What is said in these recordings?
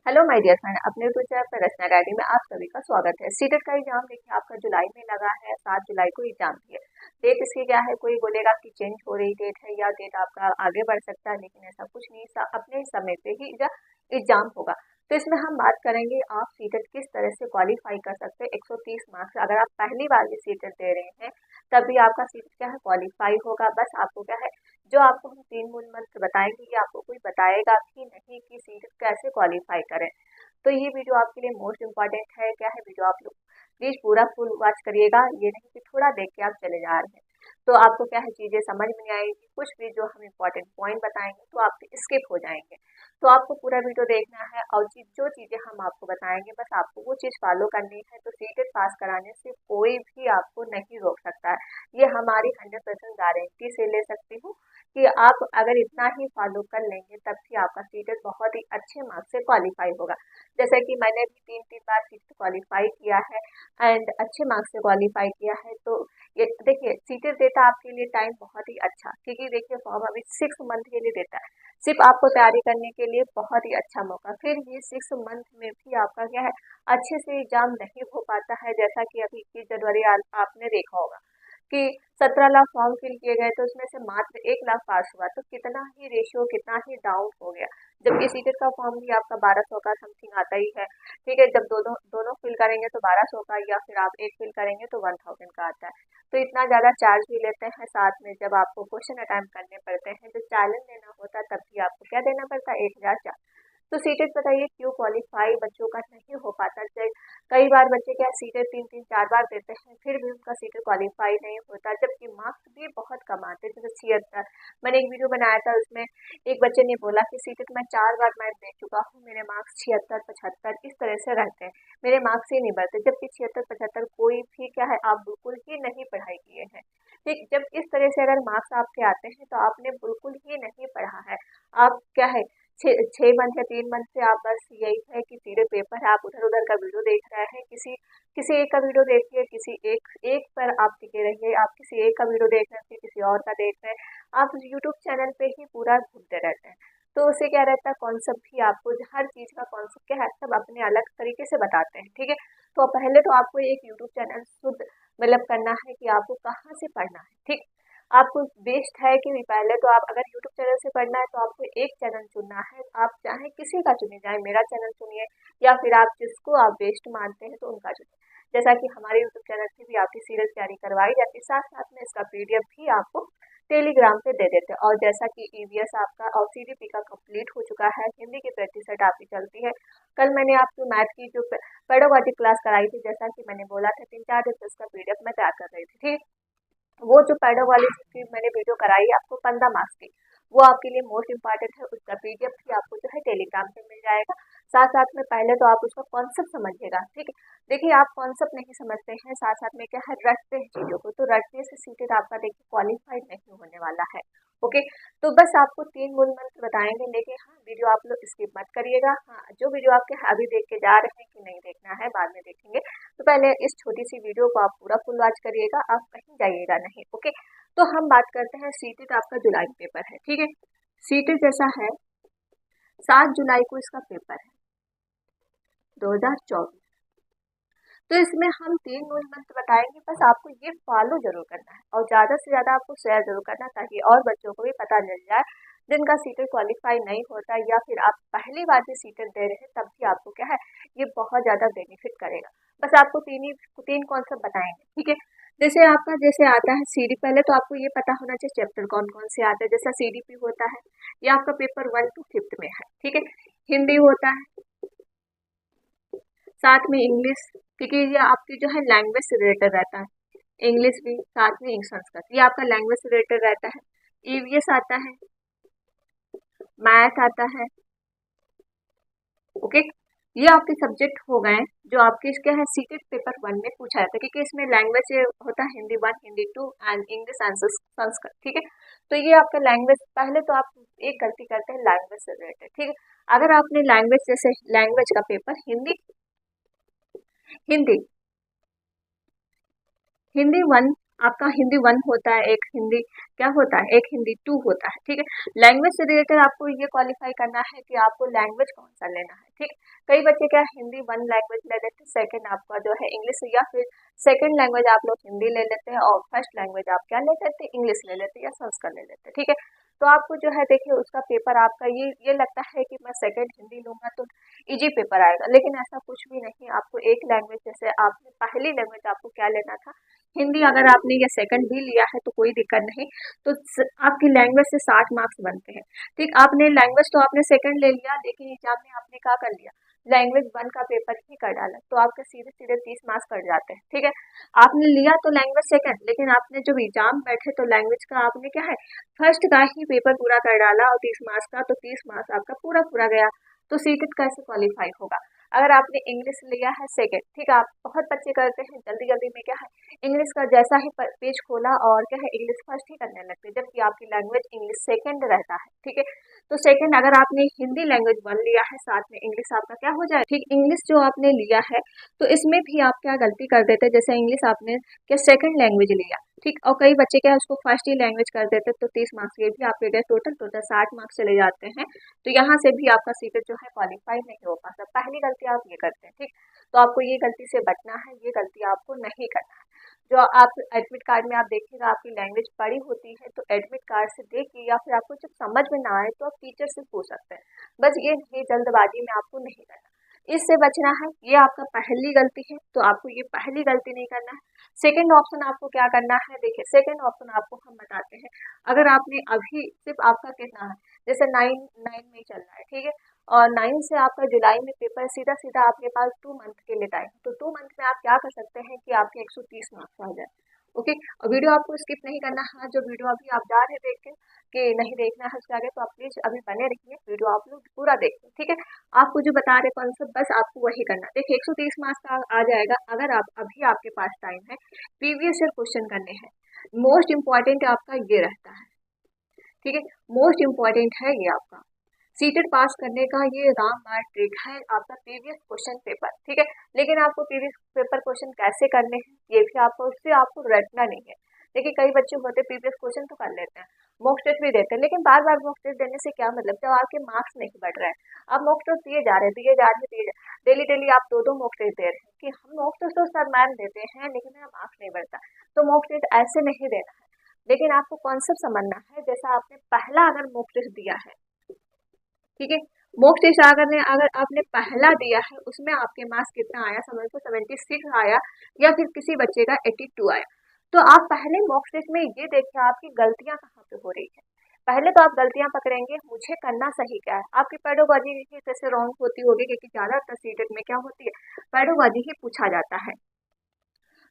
Hello my dear friend, अपने YouTube channel पर रचना academy में आप सभी का स्वागत है। सीटेट का एग्जाम देखिए आपका जुलाई में लगा है, 7 जुलाई को एग्जाम भी है। डेट इसकी क्या है, कोई बोलेगा कि चेंज हो रही डेट है या डेट आपका आगे बढ़ सकता है, लेकिन ऐसा कुछ नहीं। अपने समय पे ही एग्जाम होगा। तो इसमें हम बात करेंगे आप सीटेट किस तरह से क्वालिफाई कर सकते हैं। 130 मार्क्स अगर आप पहली बार भी सीटेट दे रहे हैं तभी आपका सीटेट क्या है, क्वालिफाई होगा। बस आपको क्या है, जो आपको हम 3 मूल मंत्र बताएंगे ये आपको कोई बताएगा भी नहीं कि सीटेट कैसे क्वालिफाई करें। तो ये वीडियो आपके लिए मोस्ट इम्पॉर्टेंट है। क्या है, वीडियो आप लोग प्लीज पूरा फुल वॉच करिएगा, ये नहीं कि थोड़ा देख के आप चले जा रहे हैं तो आपको क्या है, चीजें समझ में नहीं आएगी। कुछ भी जो हम इम्पोर्टेंट पॉइंट बताएंगे तो आप स्किप हो जाएंगे। तो आपको पूरा वीडियो देखना है और जो चीजें हम आपको बताएंगे बस आपको वो चीज फॉलो करनी है। तो सीटेट पास कराने से कोई भी आपको नहीं रोक सकता है, ये हमारी 100% गारंटी से ले सकती हूँ कि आप अगर इतना ही फॉलो कर लेंगे तब भी आपका सीटेट बहुत ही अच्छे मार्क्स से क्वालिफाई होगा। जैसे कि मैंने भी 3 बार सीटेट क्वालिफाई किया है एंड अच्छे मार्क्स से क्वालिफाई किया है। तो ये देखिए, सीटेट देता आपके लिए टाइम बहुत ही अच्छा, क्योंकि देखिए फॉर्म अभी 6 मंथ के लिए देता है, सिर्फ आपको तैयारी करने के लिए बहुत ही अच्छा मौका। फिर ये 6 मंथ में भी आपका क्या है, अच्छे से एग्जाम नहीं हो पाता है। जैसा कि अभी 21 जनवरी आपने देखा होगा कि 17 लाख फॉर्म फिल किए गए तो उसमें से मात्र 1 लाख पास हुआ। तो कितना ही रेशियो, कितना ही डाउन हो गया। जबकि सीटेट का फॉर्म भी आपका 1200 का समथिंग आता ही है। ठीक है, जब दोनों दोनों फिल करेंगे तो 1200 का, या फिर आप एक फिल करेंगे तो 1000 का आता है। तो इतना ज़्यादा चार्ज भी लेते हैं। साथ में जब आपको क्वेश्चन अटेम्प्ट करने पड़ते हैं, जब चैलेंज देना होता है तब भी आपको क्या देना पड़ता है, 1000। तो सीटेट बताइए क्यों क्वालिफाई बच्चों का नहीं हो पाता। कई बार बच्चे क्या सीटेट 3-3 4 बार देते हैं फिर भी उनका सीटेट क्वालिफाई नहीं होता, जबकि मार्क्स भी बहुत कम आते हैं, जैसे 76। मैंने एक वीडियो बनाया था, उसमें एक बच्चे ने बोला कि सीटेट मैं 4 बार मैं दे चुका हूँ, मेरे मार्क्स 76-75 इस तरह से रहते हैं, मेरे मार्क्स ही नहीं बढ़ते। जबकि 76-75 कोई भी क्या है, आप बिल्कुल ही नहीं पढ़ाई किए हैं। ठीक, जब इस तरह से अगर मार्क्स आपके आते हैं तो आपने बिल्कुल ही नहीं पढ़ा है। आप क्या है, 6 मंथ या 3 मंथ से आप बस यही है कि सीधे पेपर है, आप उधर उधर का वीडियो देख रहे हैं। किसी किसी एक का वीडियो देखिए, किसी एक एक पर आप टिके रहिए। आप किसी एक का वीडियो देख रहे हैं फिर किसी और का देख रहे हैं, आप यूट्यूब चैनल पे ही पूरा घूमते रहते हैं। तो उससे क्या रहता है, कॉन्सेप्ट भी आपको हर चीज का कॉन्सेप्ट क्या है, सब अपने अलग तरीके से बताते हैं। ठीक है, तो पहले तो आपको एक यूट्यूब चैनल शुद्ध मतलब करना है कि आपको कहाँ से पढ़ना है। ठीक, आपको बेस्ट है कि पहले तो आप अगर यूट्यूब चैनल से पढ़ना है तो आपको एक चैनल चुनना है। आप चाहे किसी का चुने, चाहे मेरा चैनल चुनिए या फिर आप जिसको आप बेस्ट मानते हैं तो उनका चुनिए। जैसा कि हमारे यूट्यूब चैनल पे भी आपकी सीरियस तैयारी करवाई जाती है, साथ साथ में इसका पीडीएफ भी आपको टेलीग्राम पे दे देते हैं। और जैसा कि ईवीएस आपका और सीडीपी का कंप्लीट हो चुका है, हिंदी की प्रैक्टिस सेट आपकी चलती है। कल मैंने आपको मैथ की जो पेडागॉजी क्लास कराई थी, जैसा कि मैंने बोला था 3-4 दिन से उसका पीडीएफ मैं तैयार कर रही थी। ठीक, वो जो पैडो वाली की मैंने वीडियो कराई आपको 15 मार्क्स की, वो आपके लिए मोस्ट इम्पॉर्टेंट है। उसका पीडीएफ भी आपको जो है टेलीग्राम पे मिल जाएगा। साथ साथ में पहले तो आप उसका कॉन्सेप्ट समझिएगा। ठीक है, देखिए आप कॉन्सेप्ट नहीं समझते हैं, साथ साथ में क्या है, रटते हैं चीजों को, तो रटने से सीटेट आपका देखिए क्वालिफाइड नहीं होने वाला है। ओके, तो बस आपको 3 मूल मंत्र बताएंगे, लेकिन हाँ वीडियो आप लोग स्किप मत करिएगा। हाँ, जो वीडियो आपके अभी देख के जा रहे हैं कि नहीं देखना है बाद में देखेंगे, तो पहले इस छोटी सी वीडियो को आप पूरा फुल वॉच करिएगा, आप कहीं जाइएगा नहीं। ओके, तो हम बात करते हैं सीटेट आपका जुलाई पेपर है। ठीक है, सीटेट जैसा है 7 जुलाई को इसका पेपर है 2024। तो इसमें हम 3 मूल मंत्र बताएंगे, बस आपको ये फॉलो जरूर करना है और ज्यादा से ज्यादा आपको शेयर जरूर करना, ताकि और बच्चों को भी पता चल जाए जिनका सीटेट क्वालिफाई नहीं होता या फिर आप पहली बार भी सीटेट दे रहे हैं तब भी आपको क्या है, ये बहुत ज्यादा बेनिफिट करेगा। बस आपको 3 कॉन्सेप्ट बताएंगे। ठीक है, जैसे आपका जैसे आता है सीडी, पहले तो आपको ये पता होना चाहिए चैप्टर कौन कौन से आते हैं। जैसा सीडीपी होता है, ये आपका पेपर 1 to 5 में है। ठीक है, हिंदी होता है, साथ में इंग्लिश, क्योंकि ये आपकी जो है लैंग्वेज से रिलेटेड रहता है। इंग्लिश भी, साथ में संस्कृत, ये आपका लैंग्वेज से रिलेटेड रहता है। ईवीएस आता है, मैथ आता है। ओके, ये आपके सब्जेक्ट हो गए जो आपके इसके है सीटेट पेपर 1 में पूछा जाता है, क्योंकि इसमें लैंग्वेज होता है Hindi 1, Hindi 2 and English and Sanskrit. ठीक है, तो ये आपका लैंग्वेज, पहले तो आप एक गलती करते हैं लैंग्वेज से रिलेटेड। ठीक है, अगर आपने लैंग्वेज जैसे लैंग्वेज का पेपर हिंदी हिंदी हिंदी 1 आपका हिंदी 1 होता है, एक हिंदी क्या होता है, एक हिंदी 2 होता है, ठीक है। लैंग्वेज से रिलेटेड आपको ये क्वालिफाई करना है कि आपको लैंग्वेज कौन सा लेना है, ठीक। कई बच्चे क्या हिंदी 1 लैंग्वेज ले लेते हैं, सेकंड आपका जो है इंग्लिश, या फिर सेकंड लैंग्वेज आप लोग हिंदी ले लेते हैं और फर्स्ट लैंग्वेज आप क्या ले लेते हैं, इंग्लिश ले लेते हैं या संस्कृत ले लेते हैं, ठीक है। तो आपको जो है देखिए उसका पेपर आपका ये लगता है कि मैं सेकंड हिंदी लूंगा तो इजी पेपर आएगा, लेकिन ऐसा कुछ भी नहीं। आपको एक लैंग्वेज, जैसे आपने पहली लैंग्वेज आपको क्या लेना था, हिंदी, अगर आपने ये सेकंड भी लिया है तो कोई दिक्कत नहीं। तो आपकी लैंग्वेज से 60 मार्क्स बनते हैं, ठीक। आपने लैंग्वेज तो आपने सेकंड ले लिया, लेकिन एग्जाम में आपने क्या कर लिया, लैंग्वेज 1 का पेपर ही कर डाला, तो आपके सीधे सीधे 30 मार्क्स कट जाते हैं, ठीक है। आपने लिया तो लैंग्वेज सेकंड, लेकिन आपने जब एग्जाम बैठे तो लैंग्वेज का आपने क्या है, फर्स्ट का ही पेपर पूरा कर डाला और 30 मार्क्स का, तो 30 मार्क्स आपका पूरा पूरा गया। तो सीटेट कैसे क्वालिफाई होगा। अगर आपने इंग्लिश लिया है सेकंड, ठीक है, आप बहुत बच्चे करते हैं जल्दी जल्दी में क्या है, इंग्लिश का जैसा ही पेज खोला और क्या है इंग्लिश फर्स्ट ही करने लगते हैं, जबकि आपकी लैंग्वेज इंग्लिश सेकंड रहता है, ठीक है। तो सेकंड अगर आपने हिंदी लैंग्वेज 1 लिया है, साथ में इंग्लिश आपका क्या हो जाए, ठीक। इंग्लिश जो आपने लिया है तो इसमें भी आप क्या गलती कर देते हैं, जैसे इंग्लिश आपने क्या सेकंड लैंग्वेज लिया, ठीक, और कई बच्चे क्या है उसको फर्स्ट ही लैंग्वेज कर देते, तो 30 मार्क्स ये भी आपके गए, टोटल 60 मार्क्स चले जाते हैं। तो यहाँ से भी आपका सीटेट जो है क्वालिफाई नहीं हो पाता। पहली गलती आप ये करते हैं, ठीक। तो आपको ये गलती से बचना है, ये गलती आपको नहीं करना है। जो आप एडमिट कार्ड में आप देखिएगा आपकी लैंग्वेज पढ़ी होती है, तो एडमिट कार्ड से देखिए, या फिर आपको जब समझ में ना आए तो आप टीचर से पूछ सकते हैं। बस ये नहीं, जल्दबाजी में आपको नहीं करना, इससे बचना है। ये आपका पहली गलती है, तो आपको ये पहली गलती नहीं करना है। सेकंड ऑप्शन आपको क्या करना है, देखिए सेकंड ऑप्शन आपको हम बताते हैं। अगर आपने अभी सिर्फ आपका कितना है, जैसे 9 में चल रहा है, ठीक है, और 9 से आपका जुलाई में पेपर, सीधा सीधा आपके पास 2 मंथ के लिए टाइम, तो 2 मंथ में आप क्या कर सकते हैं कि आपके 130 मार्क्स आ जाए, ओके। और वीडियो आपको स्किप नहीं करना है। जो वीडियो अभी आप जा रहे देख के कि नहीं देखना है उसके आगे, तो आप प्लीज अभी बने रहिए, वीडियो आप लोग पूरा देखिए, ठीक है। आपको जो बता रहे कॉन्सेप्ट बस आपको वही करना। देखिए 130 मार्क्स का आ जाएगा अगर आप अभी आपके पास टाइम है, प्रीवियस ईयर क्वेश्चन करने हैं। मोस्ट इम्पॉर्टेंट आपका ये रहता है, ठीक है, मोस्ट इम्पॉर्टेंट है ये आपका सीटेट पास करने का, ये रामबाण ट्रिक है आपका प्रीवियस क्वेश्चन पेपर, ठीक है। लेकिन आपको प्रीवियस पेपर क्वेश्चन कैसे करने हैं ये भी आपको, उससे आपको रटना नहीं है। देखिए कई बच्चे होते हैं प्रीवियस क्वेश्चन तो कर लेते हैं, मॉक टेस्ट भी देते हैं, लेकिन बार बार मॉक टेस्ट देने से क्या मतलब, जब आपके मार्क्स नहीं बढ़ रहे हैं, आप मॉक टेस्ट दिए जा रहे हैं, डेली डेली आप 2-2 मॉक टेस्ट दे रहे हैं कि हम मॉक टेस्ट तो सर मैम देते हैं लेकिन मेरा मार्क्स नहीं बढ़ता। तो मॉक टेस्ट ऐसे नहीं देना है, लेकिन आपको कॉन्सेप्ट समझना है। जैसा आपने पहला अगर मॉक टेस्ट दिया है, ठीक है, मॉक टेस्ट अगर आपने पहला दिया है उसमें आपके मार्क्स कितना आया, समझ लो 76 आया, या फिर किसी बच्चे का 82 आया, तो आप पहले मॉक टेस्ट में ये देखिए आपकी गलतियां कहाँ पे हो रही है। पहले तो आप गलतियां पकड़ेंगे, मुझे करना सही क्या है। आपकी पेडोलॉजी कैसे रॉन्ग होती होगी, क्योंकि ज्यादातर सीटेट में क्या होती है, पेडोलॉजी ही पूछा जाता है।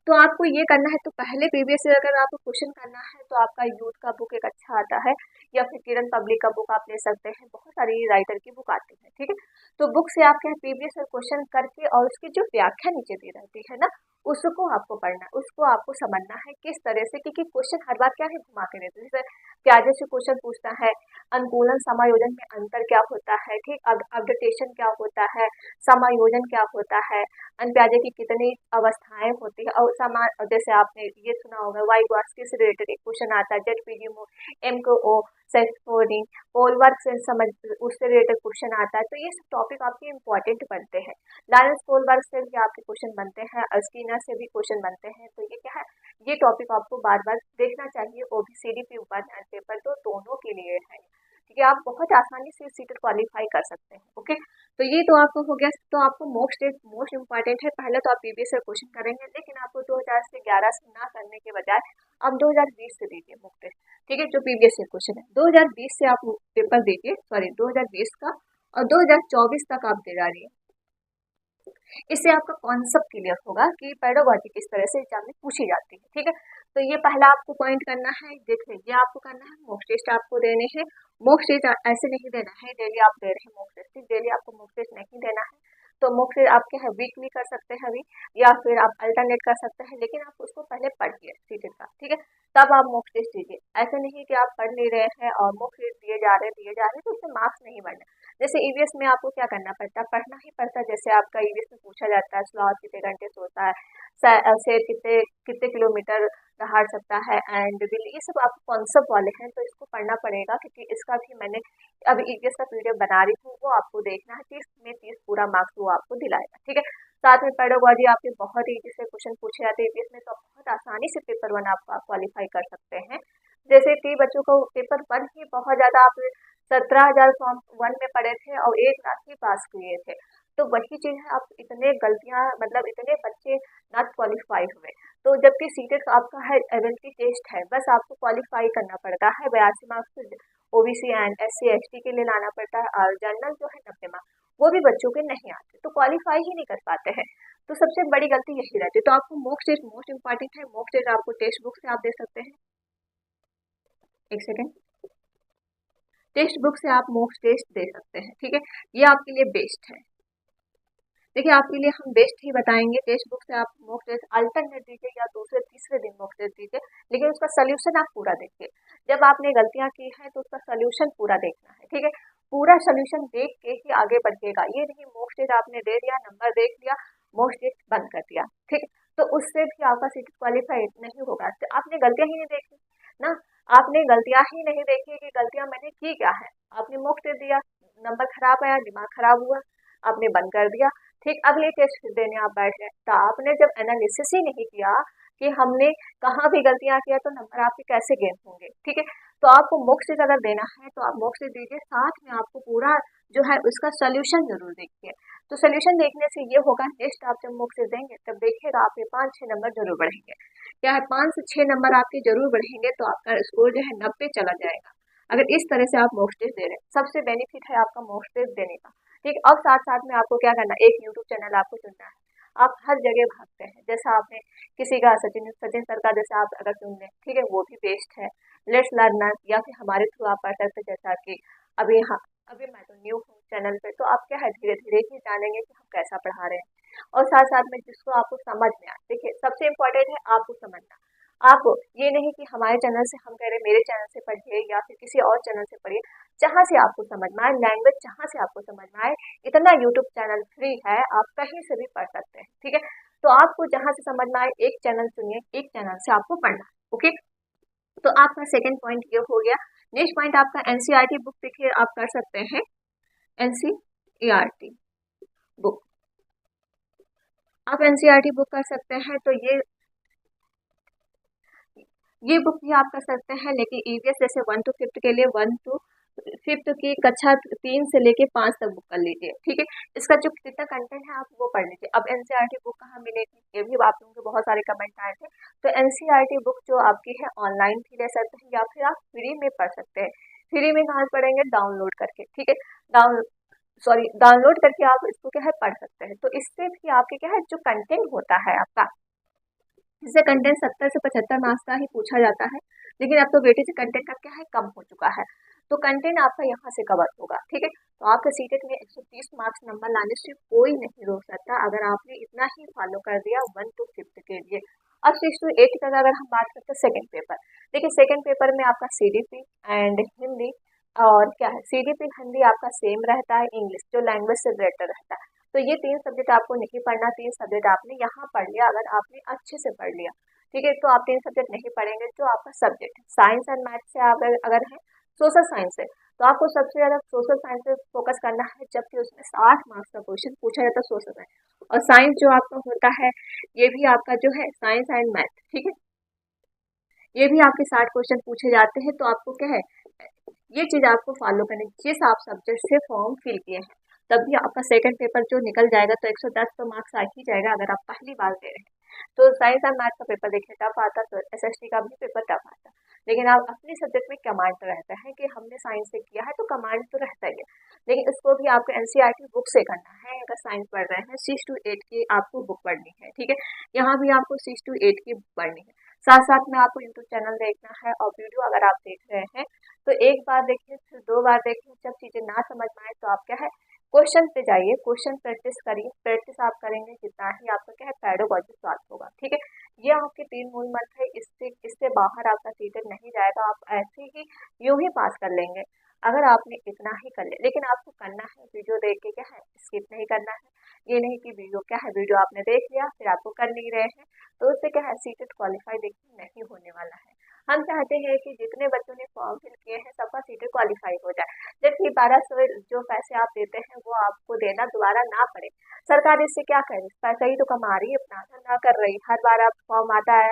तो आपको ये करना है, तो पहले प्रीवियस ईयर अगर आपको क्वेश्चन करना है तो आपका यूथ का बुक एक अच्छा आता है, या फिर किरण पब्लिक का बुक आप ले सकते हैं, बहुत सारी राइटर की बुक आती है, ठीक है। तो बुक से आप क्या प्रीवियस ईयर क्वेश्चन करके और उसकी जो व्याख्या नीचे दी रहती है ना, उसको आपको पढ़ना है, उसको आपको समझना है किस तरह से, क्योंकि क्वेश्चन हर बार क्या है घुमा के देते हैं। जैसे प्याजे से क्वेश्चन पूछता है, अनुकूलन समायोजन में अंतर क्या होता है, ठीक, अपडेटेशन क्या होता है, समायोजन क्या होता है, अनप्याजे की कितनी अवस्थाएं होती है, और समान, जैसे आपने ये सुना होगा वाई गॉस से रिलेटेड एक क्वेश्चन आता है, जेट पीडीएमओ एमको सेक्सफोर्डिंग पोलवर्क से समझ, उससे रिलेटेड क्वेश्चन आता है। तो ये सब टॉपिक आपके इंपॉर्टेंट बनते हैं। लारेंस पोलवर्क से भी आपके क्वेश्चन बनते हैं, अस्कीना से भी क्वेश्चन बनते हैं। तो ये क्या है, ये टॉपिक आपको बार बार देखना चाहिए, ओबीसीडी पे1 एंड पेपर 2 दोनों के लिए है, ठीक है। आप बहुत आसानी से सीटेट क्वालिफाई कर सकते हैं, ओके। तो ये तो आपको हो गया। तो आपको मोस्ट इम्पॉर्टेंट है, पहले तो आप प्रीवियस ईयर क्वेश्चन करेंगे, लेकिन आपको 2011 से ना करने के बजाय अब 2020 से दीजिए मॉक टेस्ट, ठीक है। जो प्रीवियस ईयर क्वेश्चन है 2020 से आप पेपर दीजिए, सॉरी 2020 का, और 2024 तक आप दे डालिए। इससे आपका कॉन्सेप्ट क्लियर होगा कि पेडागोजी किस तरह से एग्जाम में पूछी जाती है, ठीक है। तो ये पहला आपको पॉइंट करना है। देखिए ये आपको करना है, मॉक टेस्ट आपको देने हैं। मॉक टेस्ट ऐसे नहीं देना है डेली आप दे रहे हैं मॉक टेस्ट, डेली आपको मॉक टेस्ट नहीं देना है। तो मॉक टेस्ट आप क्या है वीकली कर सकते हैं अभी, या फिर आप अल्टरनेट कर सकते हैं, लेकिन आप उसको पहले पढ़िए सीटेट का, ठीक है, तब आप मॉक टेस्ट दीजिए। ऐसे नहीं कि आप पढ़ नहीं रहे हैं और मॉक टेस्ट दिए जा रहे हैं, तो उससे मार्क्स नहीं बढ़ना। जैसे ईवीएस में आपको क्या करना पड़ता है, पढ़ना ही पड़ता है। जैसे आपका ईवीएस में पूछा जाता है स्लॉट कितने घंटे सोता है, शेर कितने कितने किलोमीटर दहाड़ सकता है, एंड बिल्ली, ये सब आपको कॉन्सेप्ट वाले हैं तो इसको पढ़ना पड़ेगा, क्योंकि इसका भी मैंने अभी ईवीएस का पीडीएफ बना रही हूँ, वो आपको देखना है। 30 में 30 पूरा मार्क्स वो आपको दिलाएगा, ठीक है। साथ में पेडागोजी आपके बहुत ईजी से क्वेश्चन पूछे जाते हैं ईवीएस में, तो आप बहुत आसानी से पेपर 1 आप क्वालिफाई कर सकते हैं। जैसे कई बच्चों को पेपर 1 ही बहुत ज्यादा, आप 17,000 फॉर्म 1 में पढ़े थे और 1 लाख ही पास किए थे, तो वही चीज है, आप इतने गलतियां, मतलब इतने बच्चे नॉट क्वालिफाई हुए। तो जबकि सीटेट आपका है एबिलिटी टेस्ट है, बस आपको क्वालिफाई करना पड़ता है, 82 marks OBC and SC ST के लिए लाना पड़ता है, और जनरल जो है 90 मार्क्स, वो भी बच्चों के नहीं आते, तो क्वालिफाई ही नहीं कर पाते हैं। तो सबसे बड़ी गलती यही रहती है। तो आपको मॉक टेस्ट मोस्ट इंपॉर्टेंट है, मॉक टेस्ट आपको टेक्स्ट बुक से आप दे सकते हैं। एक सेकेंड, टेक्स्ट बुक से आप मॉक टेस्ट दे सकते हैं, ठीक है, ये आपके लिए बेस्ट है। देखिए आपके लिए हम बेस्ट ही बताएंगे, टेक्स्ट बुक से आप मॉक टेस्ट अल्टरनेट दीजिए या दूसरे तीसरे दिन मॉक टेस्ट दीजिए, लेकिन उसका सोल्यूशन आप पूरा देखिए। जब आपने गलतियां की है तो उसका सोल्यूशन पूरा देखना है, ठीक है। पूरा सोल्यूशन देख के ही आगे बढ़िएगा, ये नहीं मॉक टेस्ट आपने दे दिया, नंबर देख लिया, मॉक टेस्ट बंद कर दिया, ठीक। तो उससे भी आपका सीट क्वालिफाई नहीं होगा, तो आपने गलतियां ही नहीं देखी ना, आपने गलतियां ही नहीं देखी कि गलतियां मैंने की क्या है। आपने मॉक टेस्ट दिया, नंबर खराब आया, दिमाग खराब हुआ, आपने बंद कर दिया, ठीक। अगले टेस्ट देने आप बैठ गए, तो आपने जब एनालिसिस ही नहीं किया कि हमने कहाँ भी गलतियां किया, तो नंबर आपके कैसे गेन होंगे, ठीक है। तो आपको मॉक टेस्ट अगर देना है तो आप मॉक टेस्ट दीजिए, साथ में आपको पूरा जो है उसका सोल्यूशन जरूर देखिए। तो सोल्यूशन देखने से ये होगा, नेक्स्ट आप जब मॉक टेस्ट देंगे तब देखिएगा आपके 5-6 नंबर जरूर बढ़ेंगे। क्या है, 5 से 6 नंबर आपके जरूर बढ़ेंगे, तो आपका स्कोर जो है 90 चला जाएगा, अगर इस तरह से आप मॉक टेस्ट दे रहे हैं। सबसे बेनिफिट है आपका मॉक टेस्ट देने का, ठीक। अब साथ साथ में आपको क्या करना है, एक यूट्यूब चैनल आपको चुनना है। आप हर जगह भागते हैं, जैसा आपने किसी का सचिन सचिन सर का जैसा आप अगर चुन लें, ठीक है, वो भी बेस्ट है। लेट्स लर्नर, या फिर हमारे थ्रू आप पढ़ सकते हैं, जैसा कि अभी हाँ, अभी मैं तो न्यू हूँ चैनल पे, तो आप क्या है धीरे धीरे ही जानेंगे कि हम कैसा पढ़ा रहे हैं। और साथ साथ में जिसको आपको समझ में आए, देखिए सबसे इम्पोर्टेंट है आपको समझना। आप ये नहीं कि हमारे चैनल से हम कह रहे हैं मेरे चैनल से पढ़िए या फिर किसी और चैनल से पढ़िए, जहाँ से आपको समझ में आए, लैंग्वेज जहाँ से आपको समझ में आए, इतना यूट्यूब चैनल फ्री है, आप कहीं से भी पढ़ सकते हैं, ठीक है। तो आपको जहाँ से समझ में आए एक चैनल चुनिए, एक चैनल से आपको पढ़ना है, ओके। तो आपका सेकंड पॉइंट ये हो गया। नेक्स्ट पॉइंट आपका एनसीईआरटी बुक देखिए आप कर सकते हैं, एनसीईआरटी बुक, आप एनसीईआरटी बुक कर सकते हैं। तो ये बुक भी आप कर सकते हैं, लेकिन ईवीएस जैसे 1 to 5 के लिए 1 to 5 की कक्षा 3 से लेके 5 तक बुक कर लीजिए, ठीक है। इसका जो कितना कंटेंट है आप वो पढ़ लीजिए। अब एनसीईआरटी बुक कहाँ मिलेगी, ये भी आप लोगों के बहुत सारे कमेंट आए थे। तो एनसीईआरटी बुक जो आपकी है ऑनलाइन भी ले सकते हैं, या फिर आप फ्री में पढ़ सकते हैं। फ्री में कहाँ पढ़ेंगे, डाउनलोड करके, ठीक है। डाउनलोड करके आप इसको क्या है पढ़ सकते हैं। तो इससे भी आपके क्या है जो कंटेंट होता है आपका, जिससे कंटेंट 70 से 75 मार्क्स का ही पूछा जाता है, लेकिन अब तो वेटेज कंटेंट का क्या है कम हो चुका है, तो कंटेंट आपका यहाँ से कवर होगा, ठीक है। तो आपके सीटेट में 130 मार्क्स नंबर लाने से कोई नहीं रोक सकता, अगर आपने इतना ही फॉलो कर दिया 1 to 5 के लिए। अब 6 to 8 तक अगर हम बात करते हैं सेकेंड पेपर, देखिए सेकेंड पेपर में आपका सीडीपी एंड हिंदी, और क्या है सीडीपी हिंदी आपका सेम रहता है, इंग्लिश जो लैंग्वेज से रिलेटेड रहता है। तो ये 3 सब्जेक्ट आपको नहीं पढ़ना, 3 सब्जेक्ट आपने यहाँ पढ़ लिया, अगर आपने अच्छे से पढ़ लिया, ठीक है। तो आप 3 सब्जेक्ट नहीं पढ़ेंगे, जो आपका सब्जेक्ट साइंस एंड मैथ से आप अगर है, सोशल साइंस से, तो आपको सबसे ज्यादा सोशल साइंस पे फोकस करना है, जबकि उसमें 60 मार्क्स का क्वेश्चन पूछा जाता है सोशल साइंस। और साइंस जो आपका होता है, ये भी आपका जो है साइंस एंड मैथ, ठीक है, ये भी आपके 60 क्वेश्चन पूछे जाते हैं। तो आपको क्या है ये चीज आपको फॉलो करनी, जिस आप सब्जेक्ट से फॉर्म फिल किए हैं, तभी आपका सेकंड पेपर जो निकल जाएगा, तो 110 तो मार्क्स आ ही जाएगा अगर आप पहली बार दे रहे हैं। तो साइंस और मैथ का पेपर देखिए टफ आता, तो एसएसटी का भी पेपर टफ आता, लेकिन आप अपने सब्जेक्ट में कमांड रहता है कि हमने साइंस से किया है तो कमांड तो रहता ही है, लेकिन इसको भी आपको एनसीईआरटी बुक से करना है। अगर साइंस पढ़ रहे हैं 6 to 8 की आपको बुक पढ़नी है, ठीक है, यहाँ भी आपको 6 to 8 की बुक पढ़नी है। साथ साथ में आपको यूट्यूब चैनल देखना है, और वीडियो अगर आप देख रहे हैं तो एक बार देखिए फिर 2 बार देखिए, जब चीजें ना समझ में आए तो आप क्या है क्वेश्चन पे जाइए, क्वेश्चन प्रैक्टिस करिए, प्रैक्टिस आप करेंगे जितना ही आपका क्या है पेडागोजी सॉल्व होगा, ठीक है। ये आपके 3 मूल मंत्र है, इससे बाहर आपका सीटेट नहीं जाएगा, आप ऐसे ही यूं ही पास कर लेंगे अगर आपने इतना ही कर लिया। लेकिन आपको करना है वीडियो देख के क्या है स्किप नहीं करना है, ये नहीं कि वीडियो क्या है, वीडियो आपने देख लिया फिर आपको कर नहीं रहे हैं, तो उससे क्या है सीटेट क्वालिफाई देखिए नहीं होने वाला है। हम चाहते हैं कि जितने बच्चों ने फॉर्म फिल किए हैं सबका सीटेट क्वालिफाई हो जाए, जबकि 1200 जो पैसे आप देते हैं वो आपको देना दोबारा ना पड़े। सरकार इससे क्या करे, पैसा ही तो कमा रही है, अपना ना कर रही। हर बार आप फॉर्म आता है,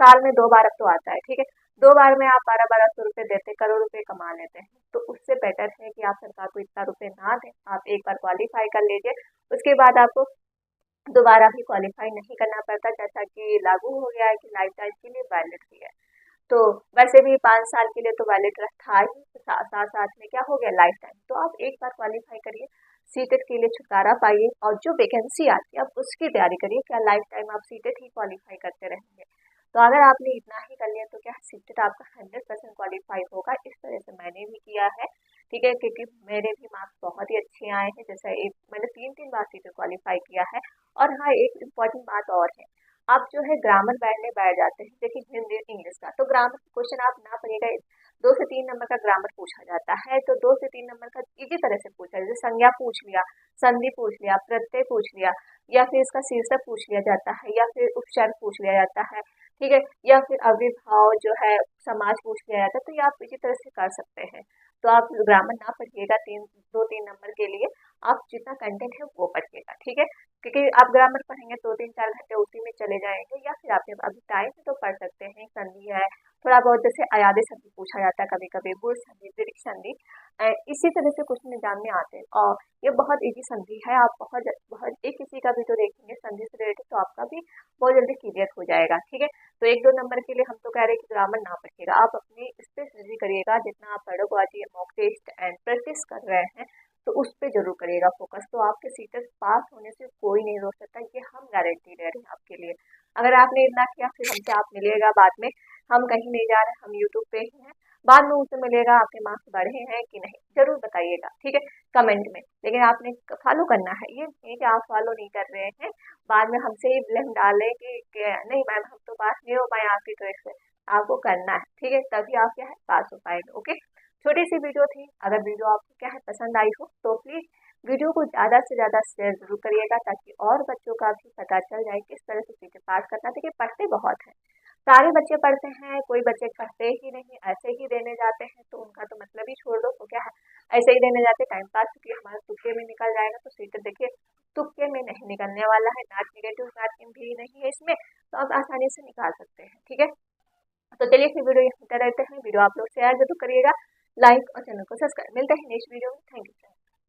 साल में 2 बार अब तो आता है, ठीक है, 2 बार में आप 1200 रुपए देते करोड़ रुपए कमा लेते हैं। तो उससे बेटर है कि आप सरकार को इतना रुपए ना दें, आप एक बार क्वालिफाई कर लीजिए, उसके बाद आपको दोबारा भी क्वालिफाई नहीं करना पड़ता, जैसा कि लागू हो गया है कि लाइफ टाइम के लिए वैलिड भी है। तो वैसे भी 5 साल के लिए तो वैलिड था ही, साथ साथ में क्या हो गया लाइफ टाइम। तो आप एक बार क्वालिफाई करिए, सीटेट के लिए छुटकारा पाइए, और जो वैकेंसी आती है आप उसकी तैयारी करिए। क्या लाइफ टाइम आप सीटेट ही क्वालिफाई करते रहेंगे? तो अगर आपने इतना ही कर लिया तो क्या सीटेट आपका 100% क्वालिफाई होगा। इस तरह से मैंने भी किया है, ठीक है, क्योंकि मेरे भी मार्क्स बहुत ही अच्छे आए हैं। जैसे एक मैंने 3 बार सीटेट क्वालिफाई किया है। और हाँ, एक इम्पॉर्टेंट बात और है, आप जो है ग्रामर बैठने बैठ जाते हैं, देखिए हिंदी इंग्लिश का, तो ग्रामर क्वेश्चन आप ना पढ़िएगा, 2 से 3 नंबर का ग्रामर पूछा जाता है, तो 2 से 3 नंबर का इजी तरह से पूछा, जैसे संज्ञा पूछ लिया, संधि पूछ लिया, प्रत्यय पूछ लिया, या फिर इसका शीर्षक पूछ लिया जाता है, या फिर उपसर्ग पूछ लिया जाता है, ठीक है, या फिर अविर्भाव जो है समाज पूछ लिया जाता है, तो ये आप इसी तरह से कर सकते हैं। तो आप ग्रामर ना पढ़िएगा 2-3 नंबर के लिए, आप जितना कंटेंट है वो पढ़िएगा, ठीक है, क्योंकि आप ग्रामर पढ़ेंगे तो 3-4 घंटे उसी में चले जाएंगे, या फिर आपके अभी टाइम है तो पढ़ सकते हैं। संधि है, थोड़ा बहुत जैसे अयादेय संधि पूछा जाता है कभी कभी, गुण संधि, दीर्घ संधि, इसी तरह से क्वेश्चन एग्जाम में आते हैं, और ये बहुत इजी संधि है। आप बहुत बहुत एक किसी का भी तो देखेंगे संधि से रिलेटेड, तो आपका भी बहुत जल्दी क्लियर हो जाएगा, ठीक है। तो 1-2 नंबर के लिए हम तो कह रहे हैं कि ग्रामर ना पढ़िएगा, आप अपनी इस पे स्टडी करिएगा, जितना आप पढ़ोगे, मॉक टेस्ट एंड प्रैक्टिस कर रहे हैं तो उस पे जरूर करिएगा फोकस, तो आपके सीटेट पास होने से कोई नहीं रोक सकता, ये हम गारंटी दे रहे हैं आपके लिए। अगर आपने इतना किया फिर हमसे आप मिलिएगा बाद में, हम कहीं नहीं जा रहे, हम यूट्यूब पे ही हैं, बाद में उनसे मिलेगा आपके मार्क्स बढ़े हैं कि नहीं, जरूर बताइएगा, ठीक है, कमेंट में। लेकिन आपने फॉलो करना है, ये नहीं कि आप फॉलो नहीं कर रहे हैं, बाद में हमसे ही ब्लेम डालें कि नहीं मैम हम तो पास नहीं हो पाए आपकी ट्रिक से। आपको करना है, ठीक है, तभी आप क्या है पास हो पाएंगे। ओके, छोटी सी वीडियो थी, अगर वीडियो आपको क्या है पसंद आई हो तो प्लीज वीडियो को ज़्यादा से ज़्यादा शेयर जरूर करिएगा, ताकि और बच्चों का भी पता चल जाए किस तरह से चीज़ें पास करना। देखिए पढ़ते बहुत हैं, सारे बच्चे पढ़ते हैं, कोई बच्चे पढ़ते ही नहीं, ऐसे ही देने जाते हैं, तो उनका तो मतलब ही छोड़ दो, तो क्या है ऐसे ही देने जाते टाइम पास, क्योंकि हमारा तुक्के में निकल जाएगा। तो सीटेट देखिए तुक्के में नहीं निकलने वाला है, नॉट निगेटिव मार्किंग भी नहीं है इसमें, तो आप आसानी से निकाल सकते हैं, ठीक है। तो चलिए फिर वीडियो यहीं पर रहते हैं, वीडियो आप लोग शेयर जरूर करिएगा, लाइक और चैनल को सब्सक्राइब। मिलते हैं नेक्स्ट वीडियो में, थैंक यू।